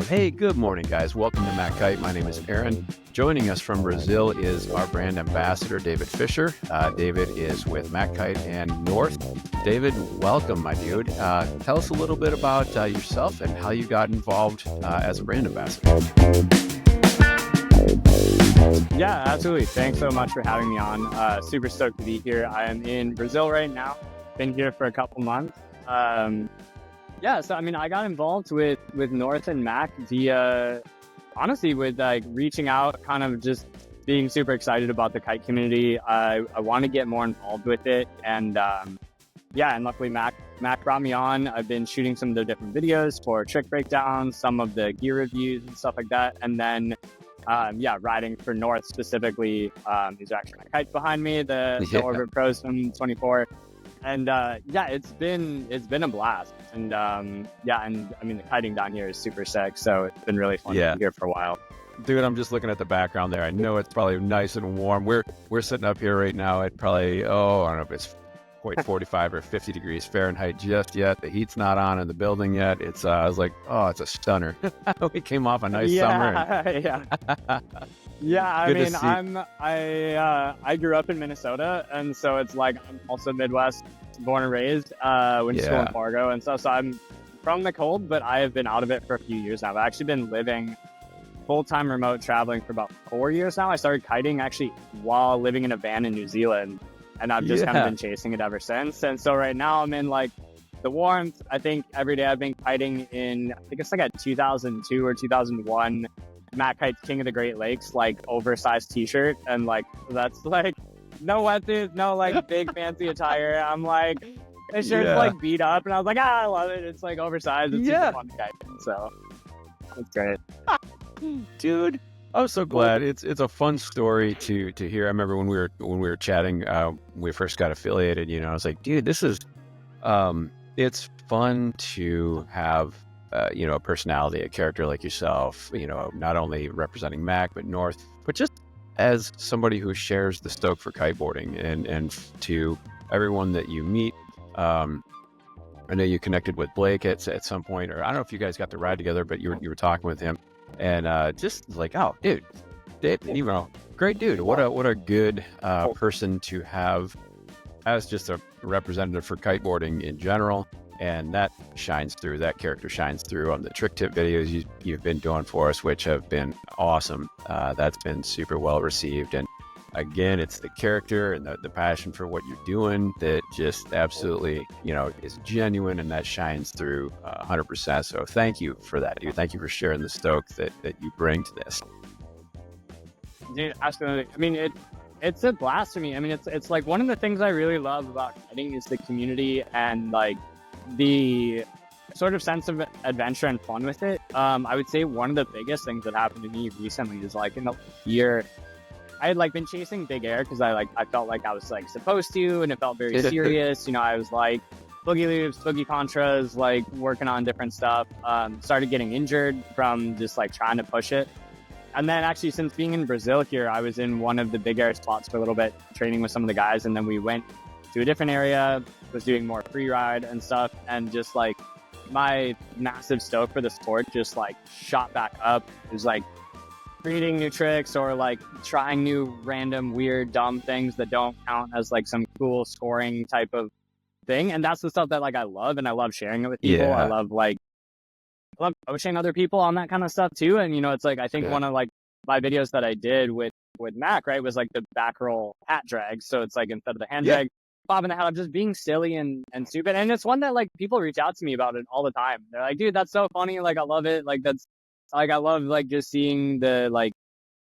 Hey, good morning, guys. Welcome to MACkite. My name is Aaron. Joining us from Brazil is our brand ambassador, David Fischer. David is with MACkite and North. David, welcome, my dude. Tell us a little bit about yourself and how you got involved as a brand ambassador. Yeah, absolutely. Thanks so much for having me on. Super stoked to be here. I am in Brazil right now. Been here for a couple months. Yeah, so I got involved with North and Mac via, honestly, with like reaching out, kind of just being super excited about the kite community. I want to get more involved with it, and and luckily Mac brought me on. I've been shooting some of the different videos for trick breakdowns, some of the gear reviews and stuff like that, and then riding for North specifically. These are actually my kites behind me, the Orbit Pros from 24. And it's been a blast. And the kiting down here is super sick, so it's been really fun to be here for a while. Dude, I'm just looking at the background there. I know it's probably nice and warm. We're sitting up here right now at probably, I don't know if it's 45 or 50 degrees Fahrenheit just yet. The heat's not on in the building yet. It's I was like, oh, it's a stunner. We came off a nice summer. I grew up in Minnesota, and so it's like I'm also Midwest, born and raised. Went to school in Fargo and stuff. So I'm from the cold, but I have been out of it for a few years now. I've actually been living full-time remote traveling for about 4 years now. I started kiting actually while living in a van in New Zealand, and I've just kind of been chasing it ever since. And so right now I'm in like the warmth. I think every day I've been kiting in, I think it's like a 2002 or 2001 MACkite King of the Great Lakes, like oversized t-shirt. And like, that's like no wetsuits, no like big fancy attire. I'm like, the shirt's like beat up, and I was like, I love it. It's like oversized. It's super fun to kite. So it's great. Dude, I'm so glad. It's a fun story to hear. I remember when we were chatting, when we first got affiliated, I was like, dude, this is it's fun to have a personality, a character like yourself, not only representing Mac but North, but just as somebody who shares the stoke for kiteboarding, and to everyone that you meet. I know you connected with Blake at some point, or I don't know if you guys got to ride together, but you were talking with him, and just like, oh, dude, Dave, great dude. What a good person to have as just a representative for kiteboarding in general. And that shines through. That character shines through on the trick tip videos you've been doing for us, which have been awesome. That's been super well received. And again, it's the character and the passion for what you're doing that just absolutely, is genuine, and that shines through 100%. So thank you for that, dude. Thank you for sharing the stoke that you bring to this. Dude, absolutely. It's a blast to me. It's like one of the things I really love about kiting is the community and like the sort of sense of adventure and fun with it. I would say one of the biggest things that happened to me recently is like in the year, I had like been chasing big air because I felt like I was like supposed to, and it felt very serious. I was like boogie loops, boogie contras, like working on different stuff. Started getting injured from just like trying to push it. And then actually, since being in Brazil here, I was in one of the big air spots for a little bit, training with some of the guys, and then we went to a different area, was doing more free ride and stuff, and just like my massive stoke for the sport just like shot back up. It was like creating new tricks or like trying new random weird dumb things that don't count as like some cool scoring type of thing. And that's the stuff that like I love, and I love sharing it with people. I love coaching other people on that kind of stuff too. And it's like, I think one of like my videos that I did with Mac, right, was like the back roll hat drag. So it's like instead of the hand drag, bobbing the hat, I'm just being silly and stupid. And it's one that like people reach out to me about it all the time. They're like, dude, that's so funny. Like, I love it. Like, that's like, I love like just seeing the like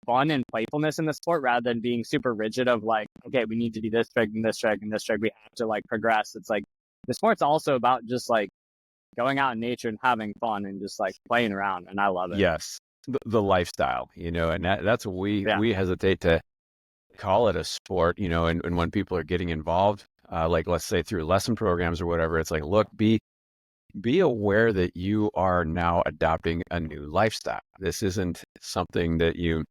fun and playfulness in the sport rather than being super rigid of like, okay, we need to do this trick and this trick and this trick. We have to like progress. It's like the sport's also about just like going out in nature and having fun and just like playing around. And I love it. Yes. The lifestyle, and that's what we hesitate to call it a sport, and when people are getting involved, like let's say through lesson programs or whatever, it's like, look, be aware that you are now adopting a new lifestyle. This isn't something that you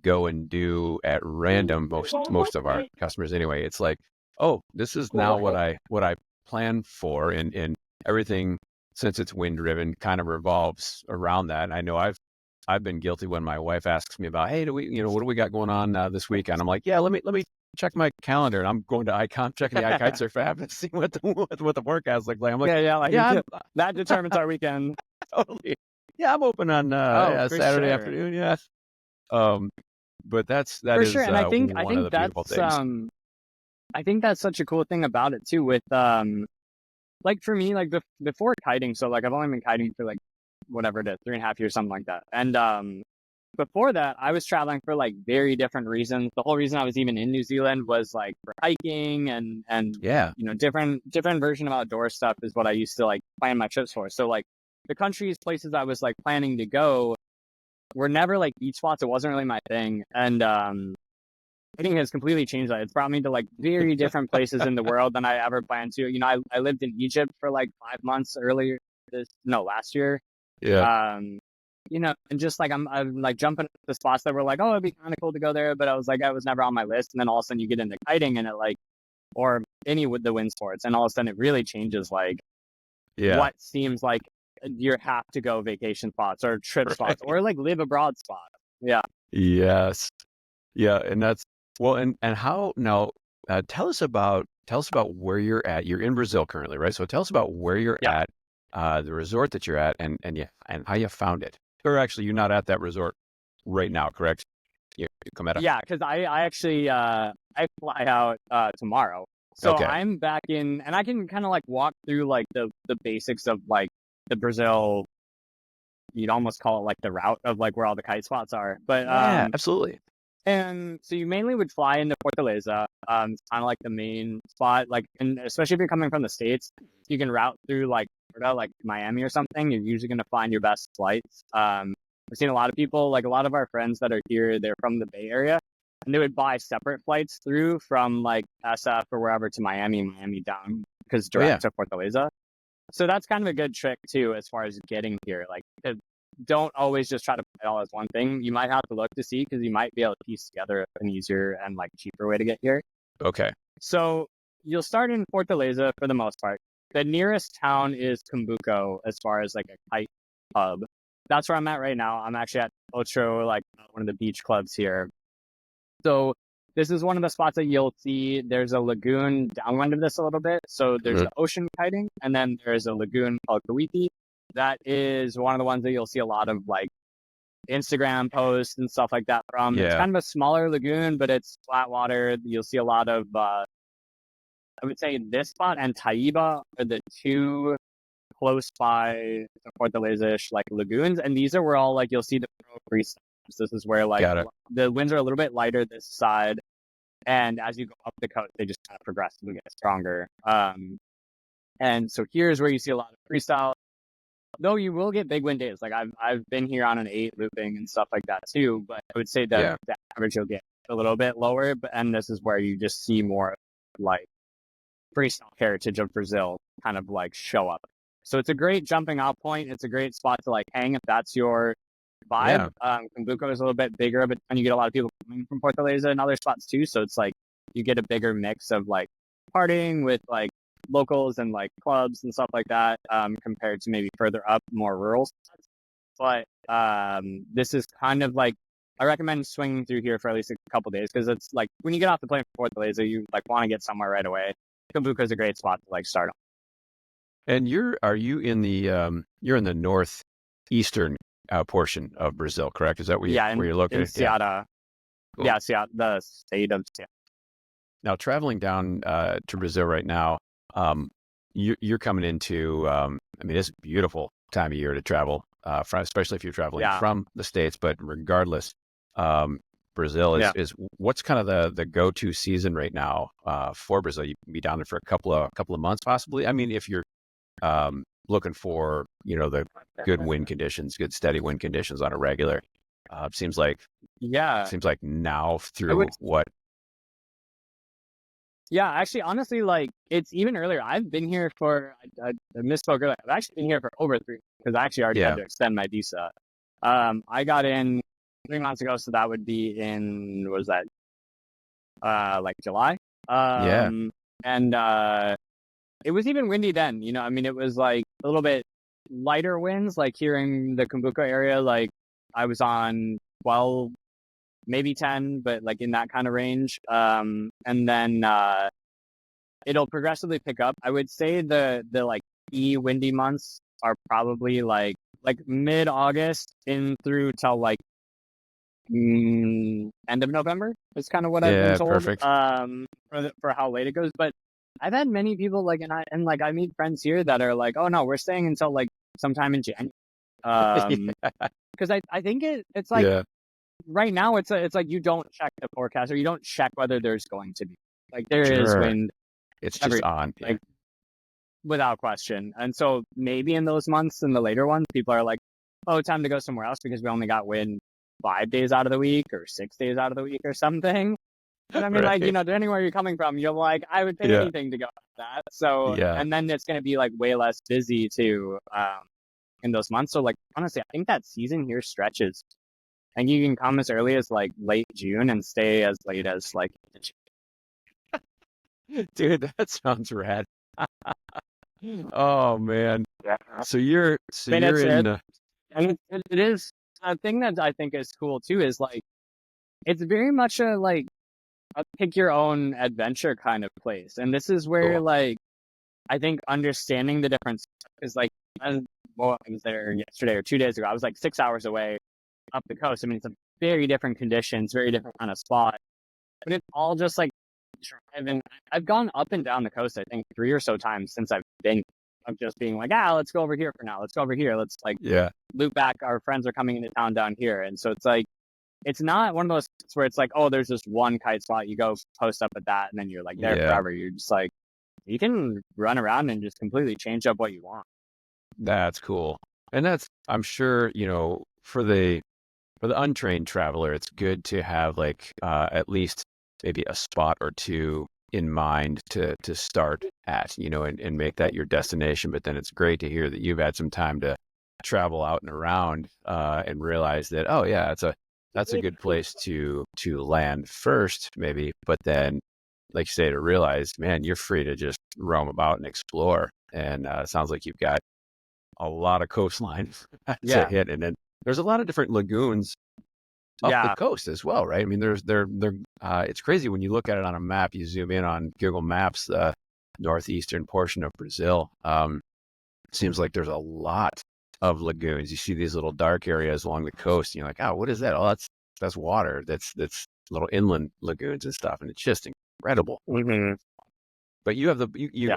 go and do at random. Most of our customers anyway. It's like, oh, this is now what I plan for, and everything since it's wind driven, kind of revolves around that. And I know I've been guilty when my wife asks me about, hey, what do we got going on this weekend? I'm like, yeah, let me check my calendar, and I'm going to Icon, checking the iKite Surf app and see what the forecast looks like. I'm like, that determines our weekend. Totally. Yeah, I'm open on Saturday afternoon. Yeah. But that for is sure. And I think one of the beautiful things. I think that's such a cool thing about it too. With like for me, like before kiting, so like I've only been kiting for like whatever it is, 3.5 years, something like that. And before that, I was traveling for like very different reasons. The whole reason I was even in New Zealand was like for hiking and different version of outdoor stuff is what I used to like plan my trips for. So like the countries, places I was like planning to go were never like beach spots. It wasn't really my thing. And hiking has completely changed that. It's brought me to like very different places in the world than I ever planned to. I lived in Egypt for like 5 months last year. Yeah. And just like I'm like jumping to spots that were like, oh, it'd be kind of cool to go there, but I was like, I was never on my list. And then all of a sudden you get into kiting and it like, or any with the wind sports, and all of a sudden it really changes like what seems like your have to go vacation spots or trip spots or like live abroad spots. Yeah. Yes. Yeah. And that's well, and how now, tell us about where you're at. You're in Brazil currently, right? So tell us about where you're at, the resort that you're at, and how you found it. Or actually, you're not at that resort right now, correct? You come at it. Yeah, because I actually I fly out tomorrow, so I'm back in, and I can kind of like walk through like the basics of like the Brazil. You'd almost call it like the route of like where all the kite spots are, but yeah, absolutely. And so you mainly would fly into Fortaleza. It's kind of like the main spot, like, and especially if you're coming from the States, you can route through like Florida, like Miami or something. You're usually going to find your best flights. I've seen a lot of people, like a lot of our friends that are here, they're from the Bay Area, and they would buy separate flights through from like SF or wherever to Miami down, because direct to Fortaleza. So that's kind of a good trick too, as far as getting here. Like, don't always just try to put it all as one thing. You might have to look to see, because you might be able to piece together an easier and like cheaper way to get here. Okay. So you'll start in Fortaleza for the most part. The nearest town is Cumbuco as far as like a kite hub. That's where I'm at right now. I'm actually at Ocho, like one of the beach clubs here. So this is one of the spots that you'll see. There's a lagoon downwind of this a little bit. So there's the ocean kiting, and then there's a lagoon called Kawiti. That is one of the ones that you'll see a lot of like Instagram posts and stuff like that from. Yeah. It's kind of a smaller lagoon, but it's flat water. You'll see a lot of, I would say this spot and Taiba are the two close by Fortaleza-ish like lagoons. And these are where all like you'll see the pro freestyles. This is where like the winds are a little bit lighter this side. And as you go up the coast, they just kind of progressively get stronger. And so here's where you see a lot of freestyle. Though you will get big wind days. Like I've been here on an 8 looping and stuff like that too, but I would say that the average you'll get a little bit lower. And this is where you just see more like freestyle heritage of Brazil kind of like show up. So it's a great jumping off point. It's a great spot to like hang if that's your vibe. Cumbuco is a little bit bigger, but and you get a lot of people coming from Fortaleza and other spots too. So it's like you get a bigger mix of like partying with like locals and like clubs and stuff like that, compared to maybe further up, more rural spots. But this is kind of like, I recommend swinging through here for at least a couple days, because it's like when you get off the plane from Fortaleza, you like want to get somewhere right away. Cumbuco is a great spot to like start on. And are you in the you're in the northeastern portion of Brazil, correct? Is that where you're located? In Ceará. Cool. Yeah, Ceará, the state of Ceará. Now, traveling down to Brazil right now, you're coming into, I mean, it's a beautiful time of year to travel, especially if you're traveling from the States. But regardless, Brazil is what's kind of the go-to season right now for Brazil. You can be down there for a couple of months, possibly. I mean, if you're looking for the good wind conditions, good steady wind conditions on a regular, seems like now through what. Yeah, actually, honestly, like it's even earlier. I've been here for, I misspoke earlier. I've actually been here for over 3, because I actually already had to extend my visa. I got in 3 months ago, so that would be in, what was that? Like July. And it was even windy then, I mean, it was like a little bit lighter winds, like here in the Cumbuco area, like I was on 12, maybe 10, but like in that kind of range. And then it'll progressively pick up. I would say the like windy months are probably like mid-August in through till like end of November is kind of what I've been told. Perfect. For how late it goes. But I've had many people like, and I meet friends here that are like, oh no, we're staying until like sometime in January. Because I think it's like right now it's like you don't check the forecast or you don't check whether there's going to be like there is wind. It's just on like without question. And so maybe in those months, in the later ones, people are like, oh, time to go somewhere else because we only got wind 5 days out of the week or 6 days out of the week or something. And I mean, like, you know, depending where you're coming from, you're like, I would pay anything to go with that. So, and then it's going to be like way less busy too in those months. So like, honestly, I think that season here stretches. And you can come as early as like late June and stay as late as like dude, that sounds rad. Oh man. Yeah. So you're in and it is a thing that I think is cool too is like it's very much a like a pick your own adventure kind of place. And this is where like I think understanding the difference is like I was there yesterday or 2 days ago. I was like 6 hours away up the coast. I mean, it's a very different conditions, very different kind of spot. But it's all just like driving. I've gone up and down the coast, I think 3 or so times since I've been of just being like, let's go over here for now. Let's go over here. Let's like loop back. Our friends are coming into town down here. And so it's like, it's not one of those where it's like, oh, there's just one kite spot. You go post up at that and then you're like there forever. You're just like, you can run around and just completely change up what you want. That's cool. And that's, I'm sure, you know, for the untrained traveler, it's good to have like at least maybe a spot or two in mind to start at, you know, and make that your destination. But then it's great to hear that you've had some time to travel out and around and realize that, oh yeah, that's a good place to land first, maybe. But then, like you say, to realize, man, you're free to just roam about and explore. And it sounds like you've got a lot of coastline to hit, and then there's a lot of different lagoons up the coast as well, right? I mean, it's crazy when you look at it on a map. You zoom in on Google Maps, the northeastern portion of Brazil. Seems like there's a lot of lagoons. You see these little dark areas along the coast, and you're like, oh, what is that? Oh, that's water. That's little inland lagoons and stuff, and it's just incredible. Mm-hmm. But you have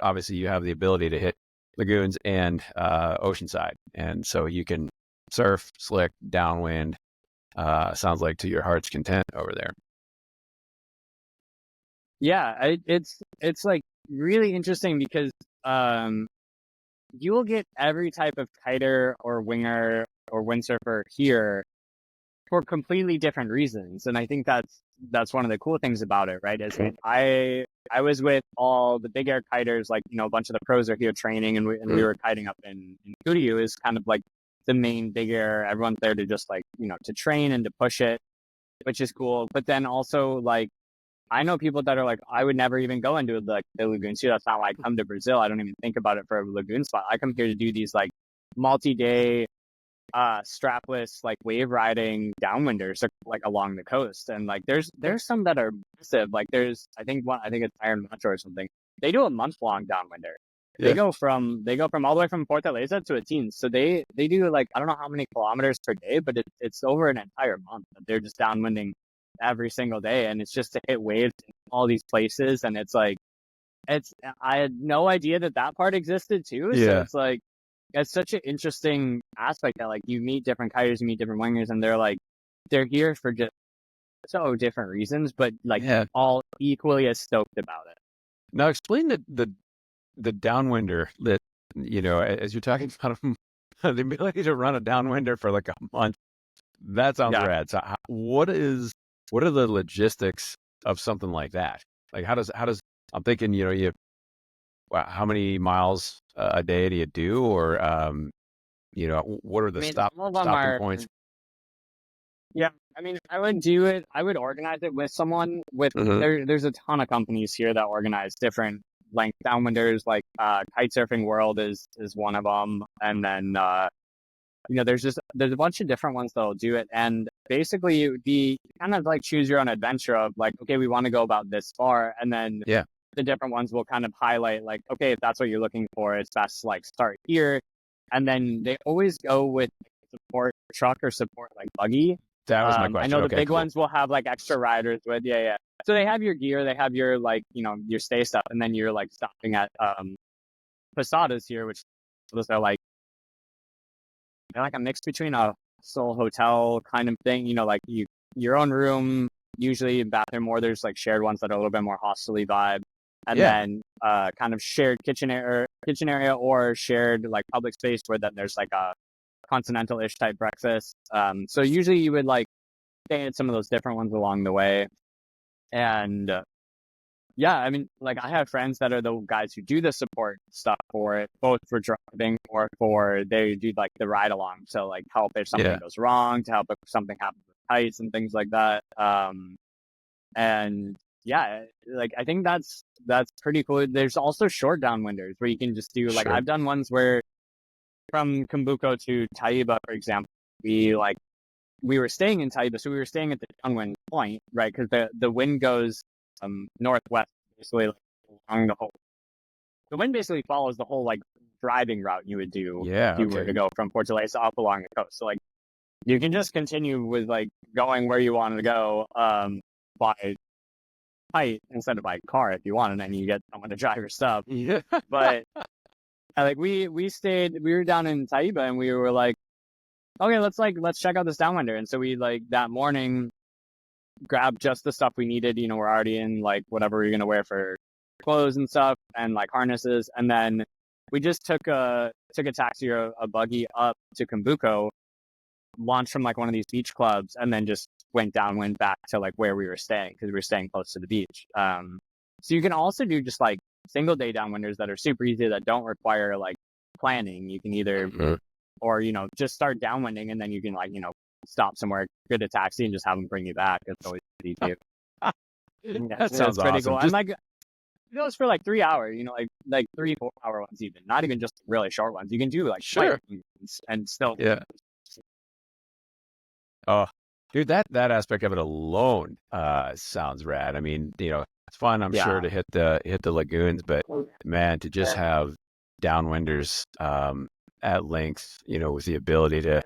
obviously you have the ability to hit lagoons and oceanside, and so you can surf, slick, downwind. Sounds like to your heart's content over there. Yeah, it's like really interesting because you will get every type of kiter or winger or windsurfer here for completely different reasons, and I think that's one of the cool things about it, right? Is I was with all the big air kiters, like, you know, a bunch of the pros are here training, and we were kiting up in Cumbuco is kind of like the main big air. Everyone's there to just like, you know, to train and to push it, which is cool. But then also like, I know people that are like, I would never even go into like the lagoons here. That's not why I come to Brazil. I don't even think about it for a lagoon spot. I come here to do these like multi-day strapless like wave riding downwinders like along the coast. And like there's some that are massive. Like I think it's Iron Macho or something. They do a month-long downwinder. They go from all the way from Fortaleza to Atenas. So they do like, I don't know how many kilometers per day, but it's over an entire month. They're just downwinding every single day, and it's just to hit waves in all these places. And it's like, I had no idea that part existed too. So it's like, it's such an interesting aspect that like you meet different kiters, you meet different wingers, and they're here for just so different reasons, but like all equally as stoked about it. Now explain the downwinder that, you know, as you're talking about the ability to run a downwinder for like a month. That sounds rad. So what are the logistics of something like that? Like how does I'm thinking, you know, how many miles a day do you do, or you know, what are the stopping points? Yeah, I mean, I would organize it with someone. There's a ton of companies here that organize different length downwinders, like Kite Surfing World is one of them, and then there's a bunch of different ones that'll do it, and basically it would be kind of like choose your own adventure of like, okay, we want to go about this far, and then the different ones will kind of highlight like, okay, if that's what you're looking for, it's best to like start here, and then they always go with support truck or support like buggy. That was my question. I know the big ones will have like extra riders with, so they have your gear, they have your like, your stay stuff, and then you're like stopping at posadas here, which those are like, they're like a mix between a hostel hotel kind of thing, like your own room, usually bathroom, or there's like shared ones that are a little bit more hostel-y vibe, and then kind of shared kitchen area or shared like public space where then there's like a continental-ish type breakfast. So usually you would like stay at some of those different ones along the way. And I mean, like I have friends that are the guys who do the support stuff for it, both for driving or for they do like the ride along. So like help if something goes wrong, to help if something happens with kites and things like that. And like I think that's pretty cool. There's also short downwinders where you can just do like, I've done ones where from Cumbuco to Taiba, for example, we were staying in Taiba, so we were staying at the downwind point, right? Because the wind goes northwest, basically like, along the whole. The wind basically follows the whole like driving route you would do if you were to go from Fortaleza up along the coast. So like you can just continue with like going where you want to go by kite instead of by car if you want, and then you get someone to drive your stuff. Yeah. But like we were down in Taiba and we were like, okay, let's check out this downwinder. And so we like that morning grabbed just the stuff we needed. We're already in like whatever we're gonna wear for clothes and stuff and like harnesses. And then we just took a taxi or a buggy up to Cumbuco, launched from like one of these beach clubs, and then just went downwind back to like where we were staying because we were staying close to the beach. So you can also do just like single day downwinders that are super easy that don't require like planning. You can either or just start downwinding and then you can like stop somewhere, get a taxi, and just have them bring you back. It's always easy too. That sounds pretty cool. And like it goes for like 3 hours, like 3-4 hour ones, even not even just really short ones. You can do like and still Oh, dude, that aspect of it alone sounds rad. I mean, it's fun, I'm sure, to hit the lagoons, but man, to just have downwinders at length, with the ability to,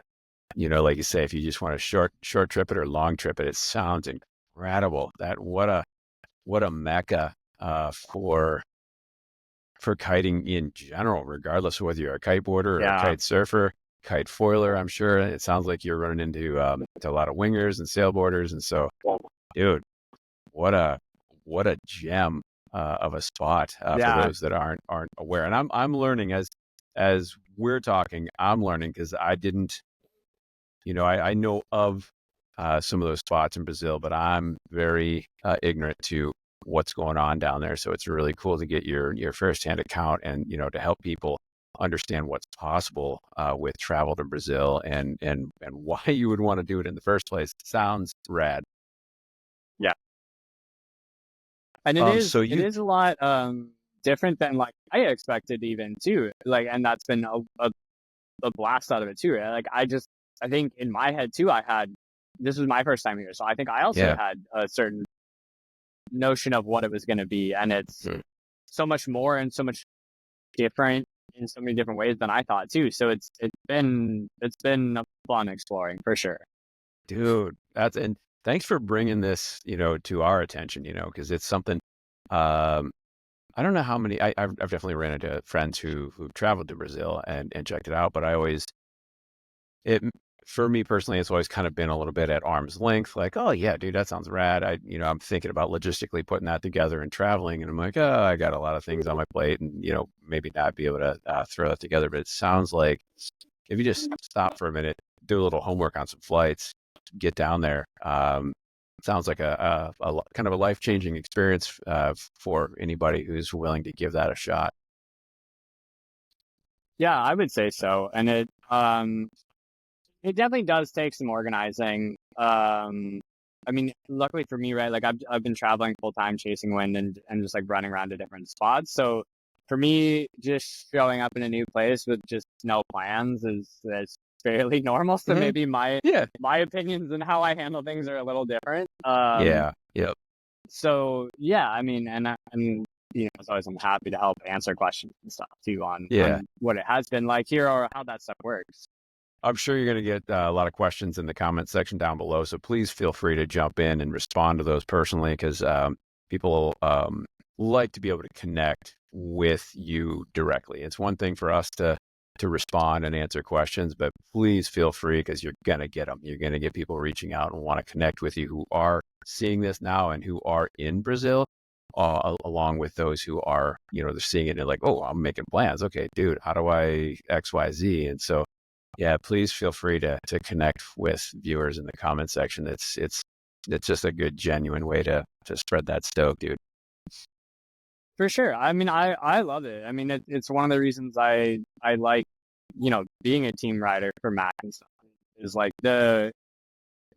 like you say, if you just want to short trip it or long trip it sounds incredible. That what a mecca for kiting in general, regardless of whether you're a kiteboarder or a kite surfer, kite foiler. I'm sure it sounds like you're running into a lot of wingers and sailboarders, and so, dude, what a gem of a spot for those that aren't aware. And I'm learning as we're talking. I'm learning because I didn't, I know of some of those spots in Brazil, but I'm very ignorant to what's going on down there. So it's really cool to get your firsthand account and to help people understand what's possible with travel to Brazil and why you would want to do it in the first place. It sounds rad. Yeah. And it is a lot different than like I expected even too. Like, and that's been a blast out of it too. Like I think in my head too, this was my first time here. So I think I also had a certain notion of what it was going to be. And it's so much more and so much different in so many different ways than I thought too. So it's been fun exploring for sure. Dude, and thanks for bringing this, to our attention, because it's something, I don't know how many, I've definitely ran into friends who've traveled to Brazil and checked it out, but for me personally, it's always kind of been a little bit at arm's length, like, oh yeah, dude, that sounds rad. I'm thinking about logistically putting that together and traveling, and I'm like, oh, I got a lot of things on my plate, and maybe not be able to throw that together. But it sounds like if you just stop for a minute, do a little homework on some flights, get down there. Sounds like a kind of a life-changing experience for anybody who's willing to give that a shot. Yeah, I would say so, and it definitely does take some organizing. I mean, luckily for me, right, like I've been traveling full time chasing wind and just like running around to different spots. So for me, just showing up in a new place with just no plans is fairly normal. So maybe my opinions and how I handle things are a little different. Yep. So yeah, I mean, and as always, I'm happy to help answer questions and stuff too on what it has been like here or how that stuff works. I'm sure you're going to get a lot of questions in the comment section down below. So please feel free to jump in and respond to those personally, because people like to be able to connect with you directly. It's one thing for us to respond and answer questions, but please feel free, because you're going to get them. You're going to get people reaching out and want to connect with you who are seeing this now and who are in Brazil, along with those who are, they're seeing it and like, oh, I'm making plans. Okay, dude, how do I X, Y, Z? And so, yeah, please feel free to connect with viewers in the comment section. It's just a good, genuine way to spread that stoke, dude. For sure. I mean, I love it. I mean, it's one of the reasons I like, being a team rider for Mac and stuff, is like the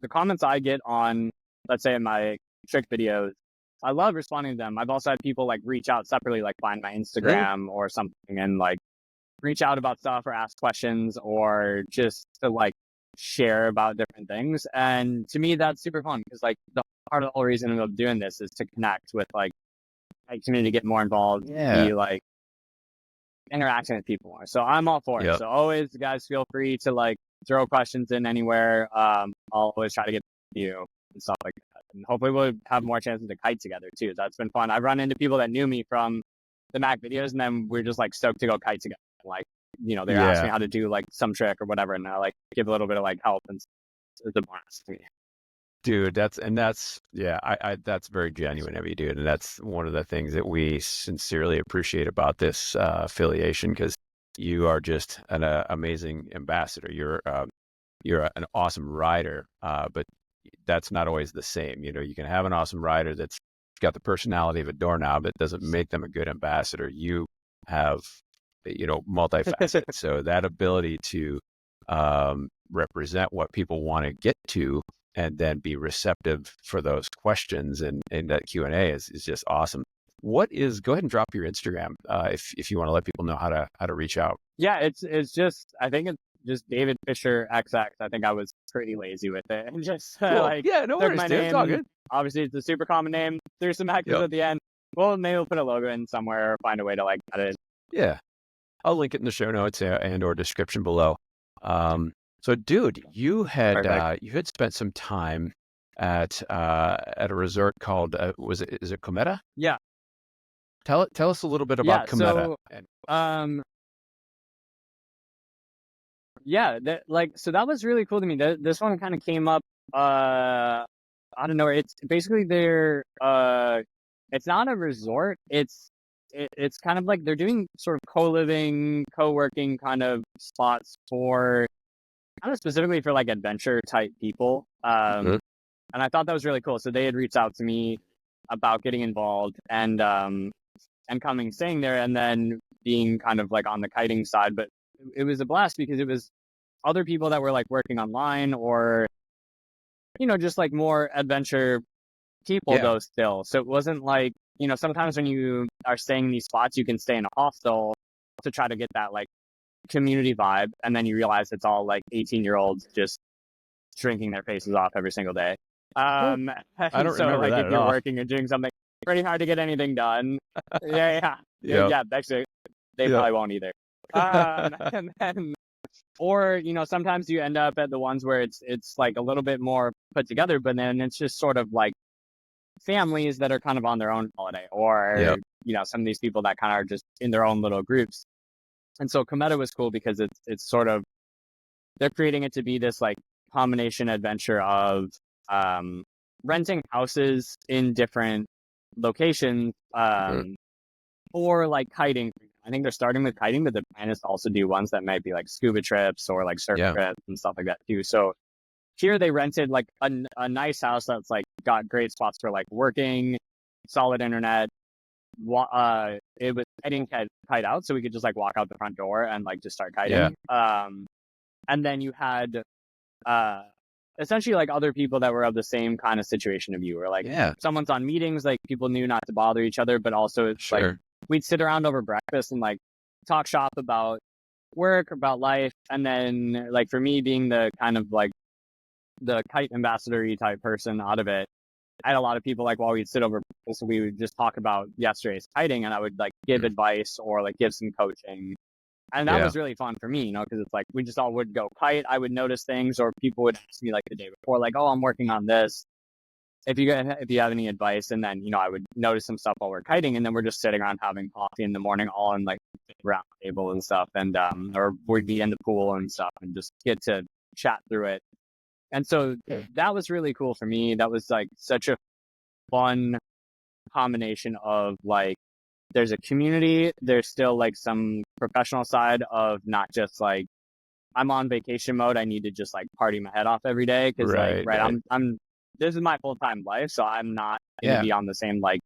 comments I get on, let's say in my trick videos, I love responding to them. I've also had people like reach out separately, like find my Instagram or something and like reach out about stuff or ask questions or just to like share about different things. And to me, that's super fun, because like the part of the whole reason of doing this is to connect with like a community, get more involved, be like interacting with people more. So I'm all for it. So always, guys, feel free to like throw questions in anywhere. I'll always try to get to you and stuff like that. And hopefully we'll have more chances to kite together too. That's been fun. I've run into people that knew me from the Mac videos, and then we're just like stoked to go kite together. Like, they ask me how to do like some trick or whatever, and I like give a little bit of like help, and it's a bonus to me. Dude, that's very genuine of you, dude. And that's one of the things that we sincerely appreciate about this affiliation, because you are just an amazing ambassador. You're an awesome rider, but that's not always the same. You can have an awesome rider that's got the personality of a doorknob, but doesn't make them a good ambassador. You have, multifaceted. So that ability to represent what people want to get to, and then be receptive for those questions and that Q&A is just awesome. Go ahead and drop your Instagram if you want to let people know how to reach out. Yeah, it's just, I think it's just DavidFischerXX. I think I was pretty lazy with it. And just cool. No worries, my dude. name. It's all good. Obviously, it's a super common name. There's some hackers at the end. Well, maybe we'll put a logo in somewhere or find a way to like add it. Yeah. I'll link it in the show notes and or description below. So, dude, you had spent some time at a resort called is it Cometa? Yeah. Tell us a little bit about Cometa. So that was really cool to me. This one kind of came up I don't know. It's basically it's not a resort. It's kind of like they're doing sort of co-living, co-working kind of spots for kind of specifically for like adventure type people. And I thought that was really cool. So they had reached out to me about getting involved and staying there, and then being kind of like on the kiting side. But it was a blast because it was other people that were like working online or, just like more adventure people though still. So it wasn't like, sometimes when you are staying in these spots, you can stay in a hostel to try to get that like community vibe, and then you realize it's all like 18-year-olds just drinking their faces off every single day. I don't remember like that if you're working and doing something, pretty hard to get anything done. Actually, they probably won't either. And then, or sometimes you end up at the ones where it's like a little bit more put together, but then it's just sort of like families that are kind of on their own holiday, or some of these people that kind of are just in their own little groups. And so Cometa was cool because it's sort of, they're creating it to be this like combination adventure of renting houses in different locations or like kiting. I think they're starting with kiting, but the plan is to also do ones that might be like scuba trips or like surf trips and stuff like that too. So here they rented like a nice house that's like got great spots for like working, solid internet. It was kiting kite out, so we could just like walk out the front door and like just start kiting. And then you had essentially like other people that were of the same kind of situation of you, or like Yeah, someone's on meetings, like people knew not to bother each other, but also it's like sure. we'd sit around over breakfast and like talk shop about work, about life. And then like for me being the kind of like the kite ambassador type person out of it, I had a lot of people like while we'd sit over breakfast, we would just talk about yesterday's kiting, and I would like give advice or like give some coaching. And that Yeah, was really fun for me, you know, because it's like we just all would go kite. I would notice things, or people would ask me like the day before, like, "Oh, I'm working on this. If you have any advice," and then I would notice some stuff while we're kiting, and then we're just sitting around having coffee in the morning, all in like round table and stuff, and or we'd be in the pool and stuff, and just get to chat through it. And so that was really cool for me. That was like such a fun combination of like there's a community, there's still like some professional side of not just like I'm on vacation mode, I need to just like party my head off every day because like right. I'm this is my full-time life, so I'm not going to Yeah, be on the same like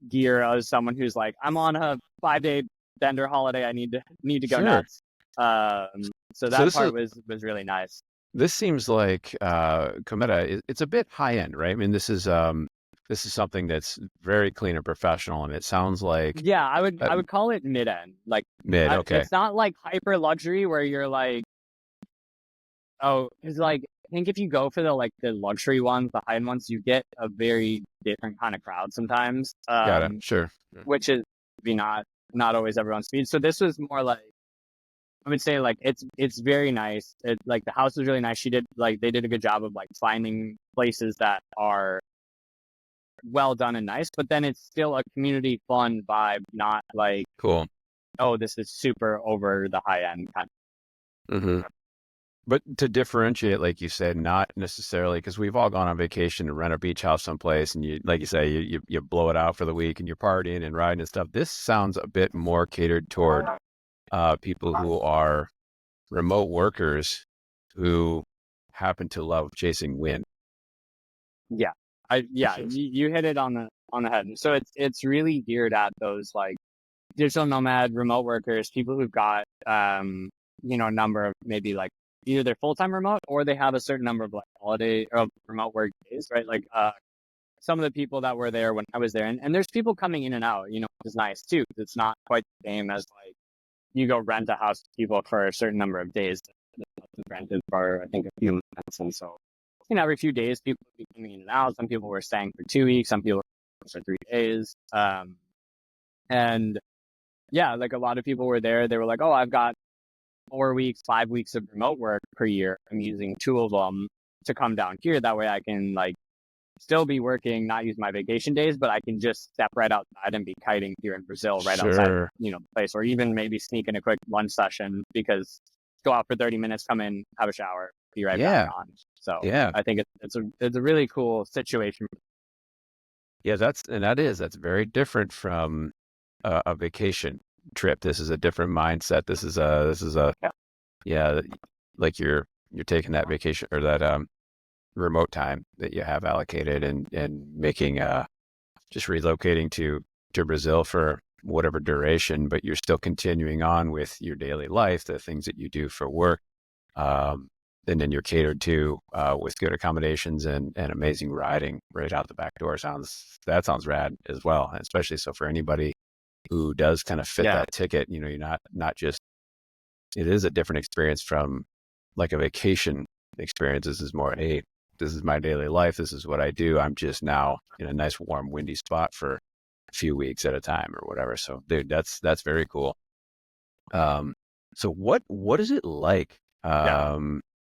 gear as someone who's like I'm on a 5-day bender holiday, I need to go sure. nuts. So So that part was really nice. this seems like Cometa. It's a bit high end, right? I mean, this is something that's very clean and professional, and it sounds like Yeah, I uh, would call it mid-end. Like mid. Okay, it's not like hyper luxury where you're like, oh, it's like I think if you go for the like the luxury ones, the high end ones, you get a very different kind of crowd sometimes. got it. Sure. Which is not always everyone's speed. So this was more like I would say like it's very nice. It like the house was really nice. They did a good job of like finding places that are well done and nice, but then it's still a community fun vibe, not like, Cool. oh, this is super over the high end kind Hmm. But to differentiate, like you said, not necessarily because we've all gone on vacation to rent a beach house someplace, and you, like you say, you blow it out for the week, and you're partying and riding and stuff. This sounds a bit more catered toward people who are remote workers who happen to love chasing wind. yeah. You hit it on the head. So it's really geared at those like digital nomad remote workers, people who've got a number of maybe like either they're full-time remote or they have a certain number of like holiday or remote work days, right? Like some of the people that were there when I was there, and there's people coming in and out, which is nice too, because it's not quite the same as like you go rent a house to people for a certain number of days. Rented for I think a few months, and so every few days people would be coming in and out. Some people were staying for 2 weeks, some people were for 3 days, and yeah, like a lot of people were there. They were like, "Oh, I've got 4 weeks, 5 weeks of remote work per year. I'm using 2 of them to come down here. That way, I can like still be working, not use my vacation days, but I can just step right outside and be kiting here in Brazil, right outside, Sure. the place, or even maybe sneak in a quick lunch session because go out for 30 minutes, come in, have a shower, be right back Yeah. on." So Yeah. I think it's a really cool situation. Yeah. That's very different from a vacation trip. This is a different mindset. This is a Yeah. yeah, like you're taking that vacation or that remote time that you have allocated and making just relocating to Brazil for whatever duration, but you're still continuing on with your daily life, the things that you do for work. And then you're catered to with good accommodations and amazing riding right out the back door. That sounds rad as well, and especially so for anybody who does kind of fit Yeah. that ticket. You're not just, it is a different experience from like a vacation experience. This is more, hey, this is my daily life. This is what I do. I'm just now in a nice, warm, windy spot for a few weeks at a time or whatever. So, dude, that's very cool. So what is it like? Yeah.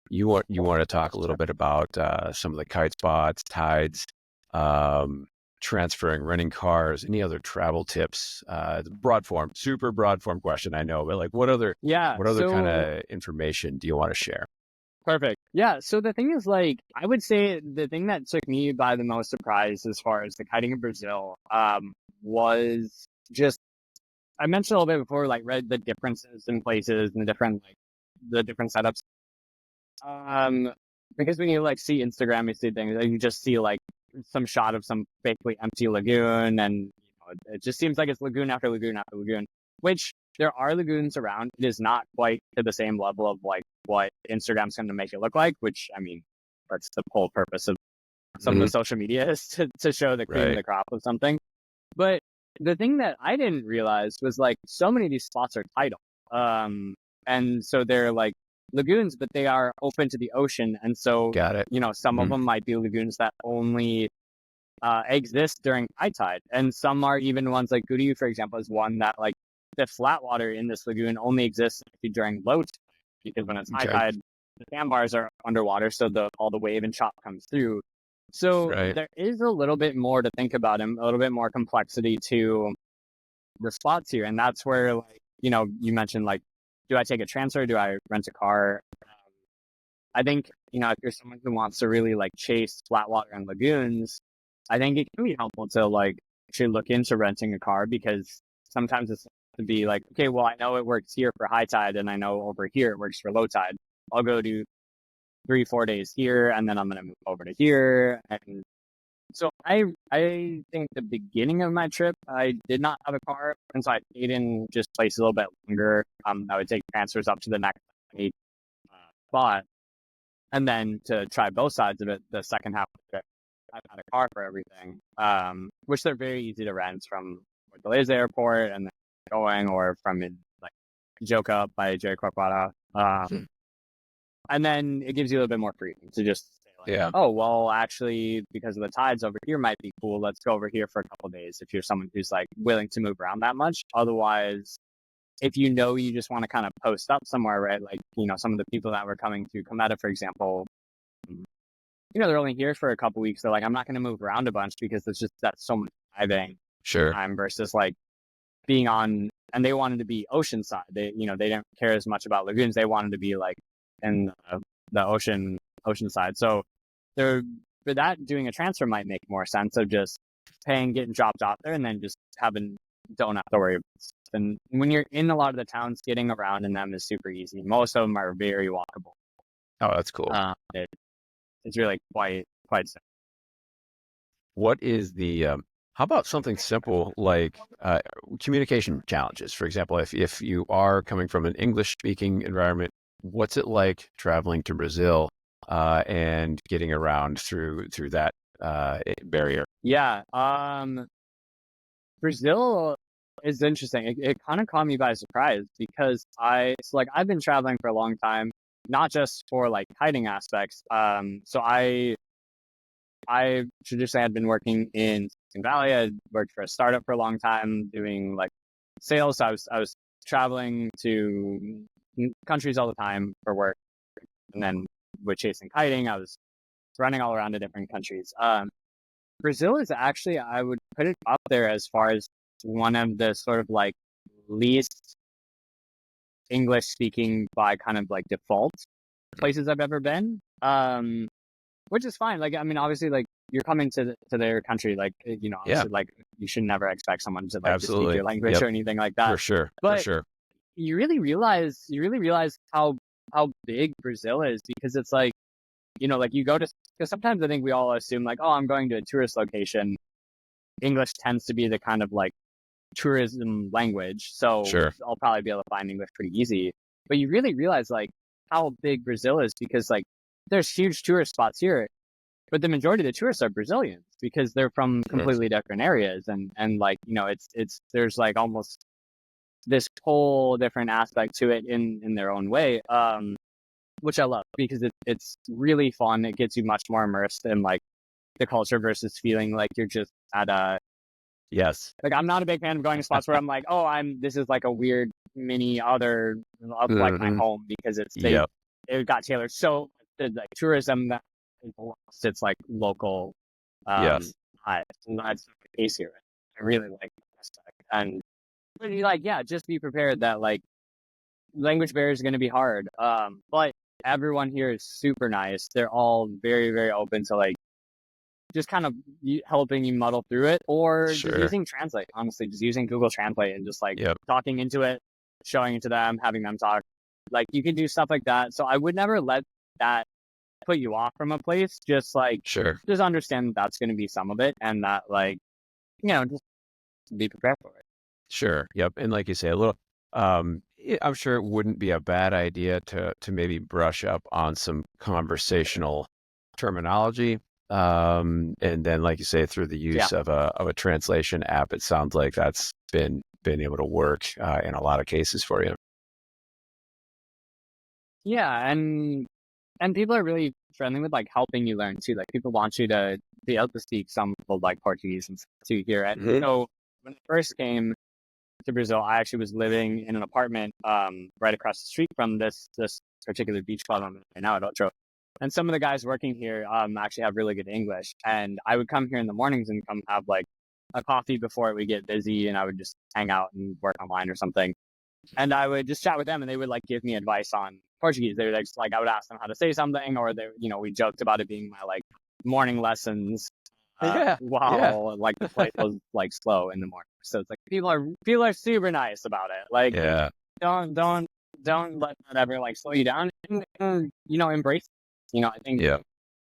You want to talk a little bit about some of the kite spots, tides, transferring, renting cars, any other travel tips? Super broad form question, I know, but like what other Yeah. kind So of information do you want to share? perfect. Yeah. So the thing is, like, I would say the thing that took me by the most surprise as far as the kiting in Brazil, was just I mentioned a little bit before, like, read the differences in places and the different setups. Because when you like see Instagram, you see things, like, you just see like some shot of some basically empty lagoon, and it just seems like it's lagoon after lagoon after lagoon. Which there are lagoons around. It is not quite to the same level of like what Instagram's going to make it look like. Which I mean, that's the whole purpose of some of the social media, is to show the cream of the crop of something. But the thing that I didn't realize was like so many of these spots are tidal. And so they're like lagoons, but they are open to the ocean. And so, Got it. Some of them might be lagoons that only exist during high tide. And some are even ones like Goodieu, for example, is one that like the flat water in this lagoon only exists during low tide, because when it's high tide, the sandbars are underwater, so all the wave and chop comes through. So there is a little bit more to think about, and a little bit more complexity to the spots here. And that's where, like, you mentioned, like, do I take a transfer? Do I rent a car? I think, if you're someone who wants to really like chase flat water and lagoons, I think it can be helpful to like actually look into renting a car, because sometimes it's to be like, okay, well, I know it works here for high tide, and I know over here it works for low tide. I'll go do 3-4 days here, and then I'm going to move over to here. And so I think the beginning of my trip, I did not have a car, and so I stayed in just places a little bit longer. I would take transfers up to the next spot, and then to try both sides of it, the second half of the trip, I've had a car for everything, which they're very easy to rent from Fortaleza Airport and then going, or from like Joka by Jericoacoara. And then it gives you a little bit more freedom to just say, like, oh, well, actually, because of the tides over here might be cool, let's go over here for a couple of days, if you're someone who's like willing to move around that much. Otherwise, if you just want to kind of post up somewhere, right? Like, some of the people that were coming to Cometa, for example, they're only here for a couple of weeks. They're like, I'm not going to move around a bunch, because that's so much diving time versus like being on, and they wanted to be oceanside. They didn't care as much about lagoons. They wanted to be like in the ocean side. So for that, doing a transfer might make more sense of just paying, getting dropped off there, and then just don't have to worry about stuff. And when you're in a lot of the towns, getting around in them is super easy. Most of them are very walkable. Oh, that's cool. It's really quite simple. What is the how about something simple like communication challenges? For example, if you are coming from an English-speaking environment, what's it like traveling to Brazil and getting around through that barrier? Yeah, Brazil is interesting. It kind of caught me by surprise, because I've been traveling for a long time, not just for like kiting aspects. So I traditionally had been working in Silicon Valley. I worked for a startup for a long time doing like sales. So I was traveling to countries all the time for work, and then with chasing kiting, I was running all around to different countries. Brazil is actually, I would put it up there as far as one of the sort of like least English speaking by kind of like default places I've ever been. Which is fine. Like, I mean, obviously, like, you're coming to their country, like, obviously, like, you should never expect someone to like to speak your language or anything like that. For sure. But for sure. You really realize how big Brazil is, because it's like, like you go to, because sometimes I think we all assume like, oh, I'm going to a tourist location. English tends to be the kind of like tourism language. So I'll probably be able to find English pretty easy. But you really realize like how big Brazil is, because like there's huge tourist spots here, but the majority of the tourists are Brazilians, because they're from completely different areas. And like, it's there's like almost this whole different aspect to it in their own way, which I love, because it's really fun. It gets you much more immersed in like the culture versus feeling like you're just at a like, I'm not a big fan of going to spots where I'm like, oh, this is like a weird mini other of like my home, because it got tailored so the like tourism that it's like local. That's the case here. I really like that aspect. And like, just be prepared that like language barrier is going to be hard. But everyone here is super nice. They're all very, very open to like just kind of helping you muddle through it, or just using Translate. Honestly, just using Google Translate and just like talking into it, showing it to them, having them talk. Like, you can do stuff like that. So I would never let that put you off from a place. Just like, just understand that's going to be some of it, and that like, just be prepared for it. Sure. Yep. And like you say, a little, I'm sure it wouldn't be a bad idea to maybe brush up on some conversational terminology. And then, like you say, through the use of a translation app, it sounds like that's been able to work in a lot of cases for you. Yeah, and people are really friendly with like helping you learn too. Like people want you to be able to speak some of like Portuguese and stuff too here. And so when I first came to Brazil, I actually was living in an apartment right across the street from this particular beach club I'm in right now at Otro. And some of the guys working here actually have really good English. And I would come here in the mornings and come have like a coffee before it would get busy, and I would just hang out and work online or something. And I would just chat with them, and they would like give me advice on Portuguese. They would like I would ask them how to say something, or they, we joked about it being my like morning lessons while like the flight was like slow in the morning. So it's like people are super nice about it. Like don't let that ever like slow you down, and embrace it. I think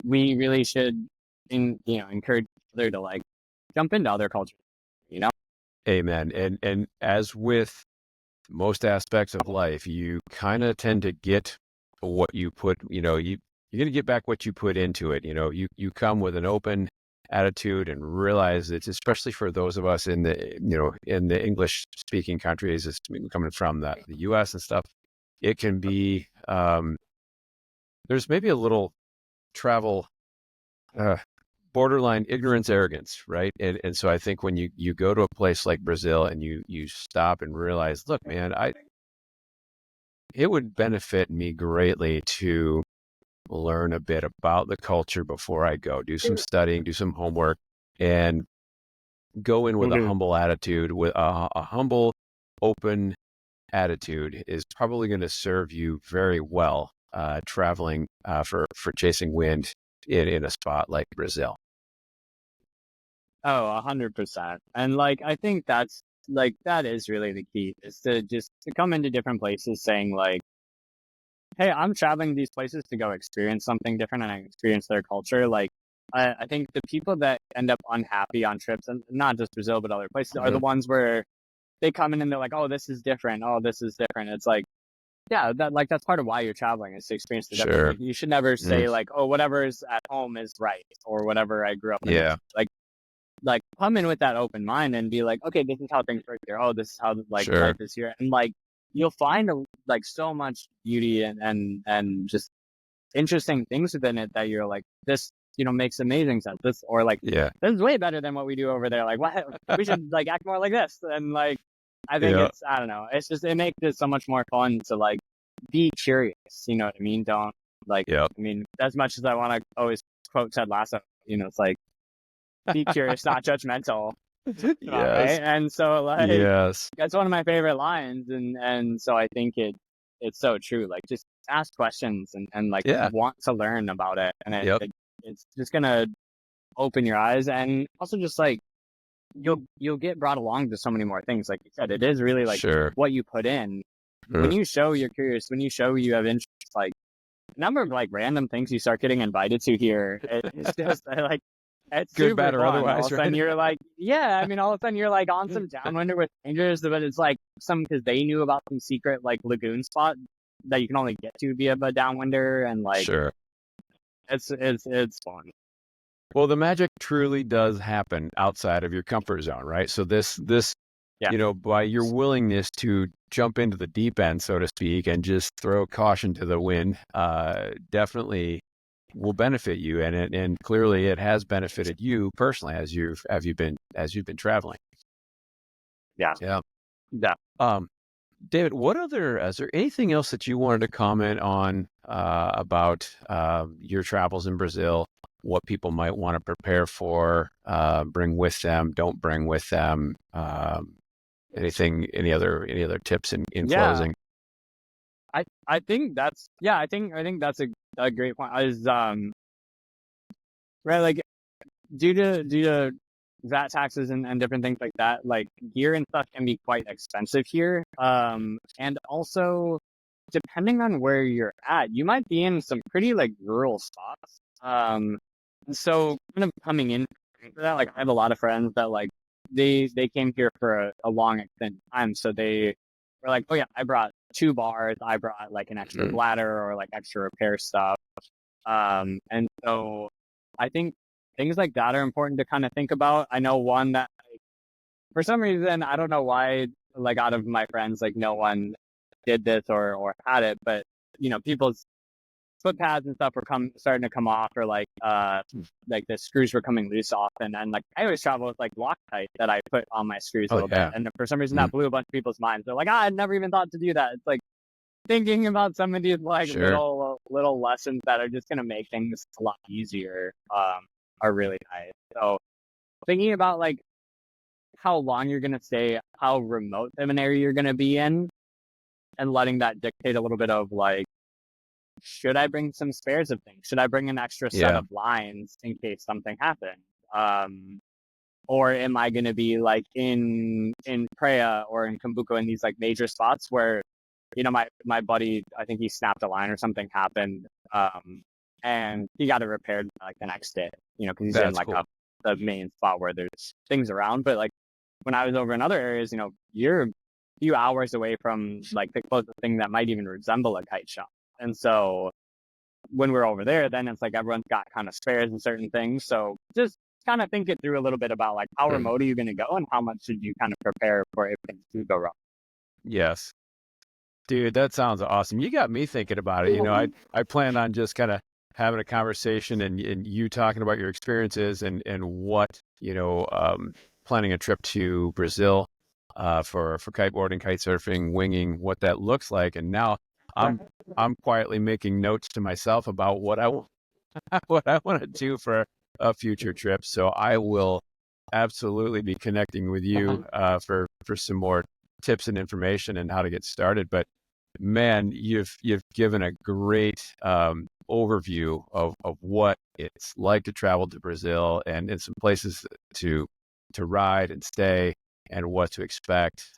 we really should encourage other to like jump into other cultures. Amen. And as with most aspects of life, you kind of tend to get what you put, you're going to get back what you put into it. You come with an open attitude and realize it's, especially for those of us in the English speaking countries, coming from the US and stuff, it can be, there's maybe a little travel, borderline ignorance, arrogance, right? And so I think when you go to a place like Brazil and you stop and realize, look, man, it would benefit me greatly to learn a bit about the culture before I go, do some studying, do some homework, and go in with a humble attitude. With a humble, open attitude is probably going to serve you very well traveling for chasing wind in a spot like Brazil. Oh, 100%. And like, I think that's like, that is really the key, is to come into different places saying like, hey, I'm traveling these places to go experience something different and I experience their culture. Like, I think the people that end up unhappy on trips, and not just Brazil, but other places, are the ones where they come in and they're like, oh, this is different. Oh, this is different. It's like, yeah, that's part of why you're traveling, is to experience the different. You should never say like, oh, whatever's at home is right, or whatever I grew up in. Yeah. Like come in with that open mind and be like, okay, this is how things work here. Oh, this is how like life is here. And like, you'll find like so much beauty and just interesting things within it that you're like, this, makes amazing sense. This, or like, this is way better than what we do over there. Like, what, we should like act more like this. And like, I think it's, I don't know. It's just, it makes it so much more fun to like be curious. You know what I mean? Don't like, I mean, as much as I want to always quote Ted Lasso, it's like, be curious, not judgmental. Right? And so like, that's one of my favorite lines. And so I think it's so true. Like, just ask questions and like want to learn about it. And it's just going to open your eyes. And also just like, you'll get brought along to so many more things. Like you said, it is really like what you put in. When you show you're curious, when you show you have interest, like the number of like random things you start getting invited to here, it's just like, it's good, bad, or otherwise. All of a sudden you're like, I mean, all of a sudden you're like on some downwinder with strangers, but it's like because they knew about some secret like lagoon spot that you can only get to via a downwinder, and like, it's fun. Well, the magic truly does happen outside of your comfort zone, right? So this, by your willingness to jump into the deep end, so to speak, and just throw caution to the wind, definitely will benefit you, and clearly it has benefited you personally as you've been traveling. David, is there anything else that you wanted to comment on about your travels in Brazil? What people might want to prepare for, bring with them, don't bring with them? Any other tips in closing? I think that's I think that's a great point. Is right, like due to VAT taxes and different things like that, like gear and stuff can be quite expensive here. And also depending on where you're at, you might be in some pretty like rural spots. So kind of coming in for that, like I have a lot of friends that like they came here for a long extended time, so they were like, oh yeah, I brought 2 bars, I brought like an extra bladder or like extra repair stuff. And so I think things like that are important to kind of think about. I know one that, like, for some reason, I don't know why, like, out of my friends, like, no one did this or had it, but, people's foot pads and stuff were starting to come off, or like the screws were coming loose often. And like, I always travel with like Loctite that I put on my screws a little bit. And for some reason that blew a bunch of people's minds. They're like, I'd never even thought to do that. It's like, thinking about some of these like little lessons that are just going to make things a lot easier are really nice. So thinking about like how long you're going to stay, how remote of an area you're going to be in, and letting that dictate a little bit of like, should I bring some spares of things? Should I bring an extra set of lines in case something happens? Or am I going to be like in Praia or in Cumbuco in these like major spots where, my buddy, I think he snapped a line or something happened, and he got it repaired like the next day, because he's in like the main spot where there's things around. But like when I was over in other areas, you're a few hours away from like the closest thing that might even resemble a kite shop. And so when we're over there, then it's like everyone's got kind of spares and certain things. So just kind of think it through a little bit about like how remote are you going to go and how much should you kind of prepare for if things do go wrong. Yes. Dude, that sounds awesome. You got me thinking about it. I plan on just kind of having a conversation and you talking about your experiences and what, planning a trip to Brazil for kiteboarding, kite surfing, winging, what that looks like. And now I'm quietly making notes to myself about what I want to do for a future trip. So I will absolutely be connecting with you for some more tips and information and how to get started. But man, you've given a great overview of what it's like to travel to Brazil and in some places to ride and stay and what to expect.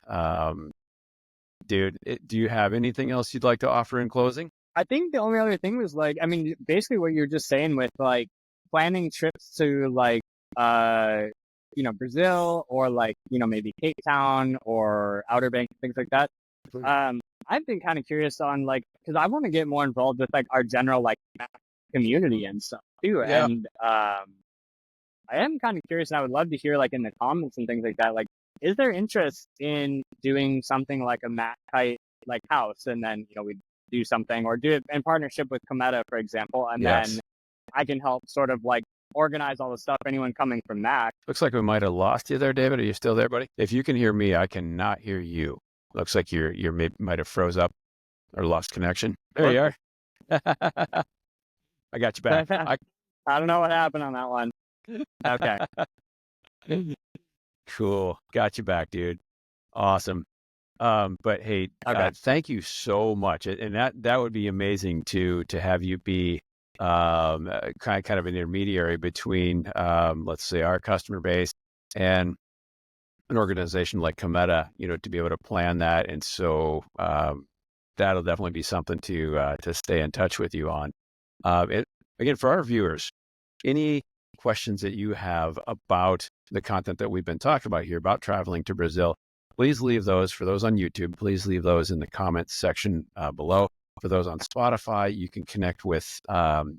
Dude, do you have anything else you'd like to offer in closing? I think the only other thing was like, I mean, basically what you're just saying with like planning trips to like, Brazil or like, maybe Cape Town or Outer Banks, things like that. I've been kind of curious on like, because I want to get more involved with like our general like community and stuff too. Yeah. And I am kind of curious, and I would love to hear like in the comments and things like that, like, is there interest in doing something like a MACkite like house, and then we do something or do it in partnership with Cometa, for example, and then I can help sort of like organize all the stuff. Anyone coming from Mac. Looks like we might have lost you there, David. Are you still there, buddy? If you can hear me, I cannot hear you. Looks like you might have froze up or lost connection. There you are. I got you back. I don't know what happened on that one. Okay. Cool. Got you back, dude. Awesome. But hey, thank you so much. And that would be amazing to have you be kind of an intermediary between, let's say, our customer base and an organization like Cometa, to be able to plan that. And so that'll definitely be something to stay in touch with you on. Again, for our viewers, any questions that you have about the content that we've been talking about here about traveling to Brazil, please leave those. For those on YouTube, please leave those in the comments section below. For those on Spotify, you can connect with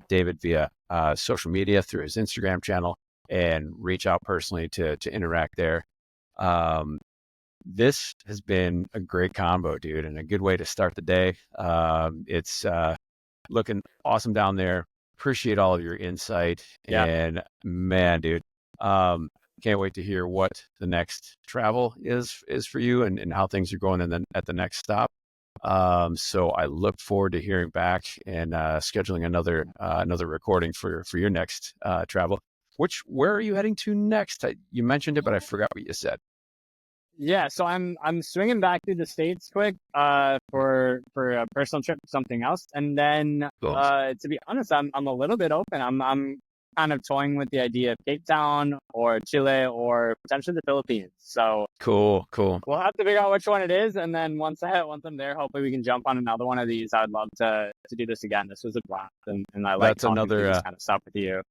David via social media through his Instagram channel and reach out personally to interact there. This has been a great combo, dude, and a good way to start the day. It's looking awesome down there. Appreciate all of your insight. Yeah. And man, dude, can't wait to hear what the next travel is for you and how things are going at the next stop. So I look forward to hearing back and scheduling another recording for your next travel. Where are you heading to next? You mentioned it, but I forgot what you said. Yeah, so I'm swinging back to the States quick for a personal trip, something else, and then to be honest, I'm a little bit open. I'm kind of toying with the idea of Cape Town or Chile or potentially the Philippines. So cool. We'll have to figure out which one it is, and then once I'm there, hopefully we can jump on another one of these. I'd love to do this again. This was a blast, and I like talking another this kind of stuff with you.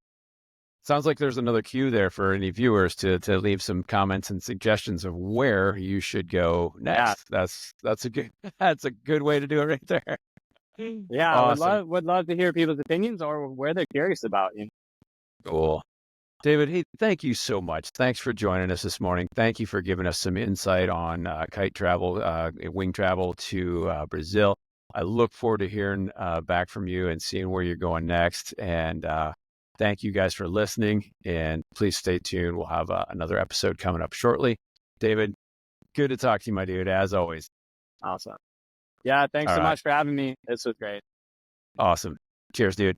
Sounds like there's another cue there for any viewers to leave some comments and suggestions of where you should go next. Yeah. That's a good way to do it right there. Yeah, Awesome. would love to hear people's opinions or where they're curious about. Cool. David, hey, thank you so much. Thanks for joining us this morning. Thank you for giving us some insight on kite travel, wing travel to Brazil. I look forward to hearing back from you and seeing where you're going next. And thank you guys for listening. And please stay tuned. We'll have another episode coming up shortly. David, good to talk to you, my dude, as always. Awesome. Yeah, thanks All so right. much for having me. This was great. Awesome. Cheers, dude.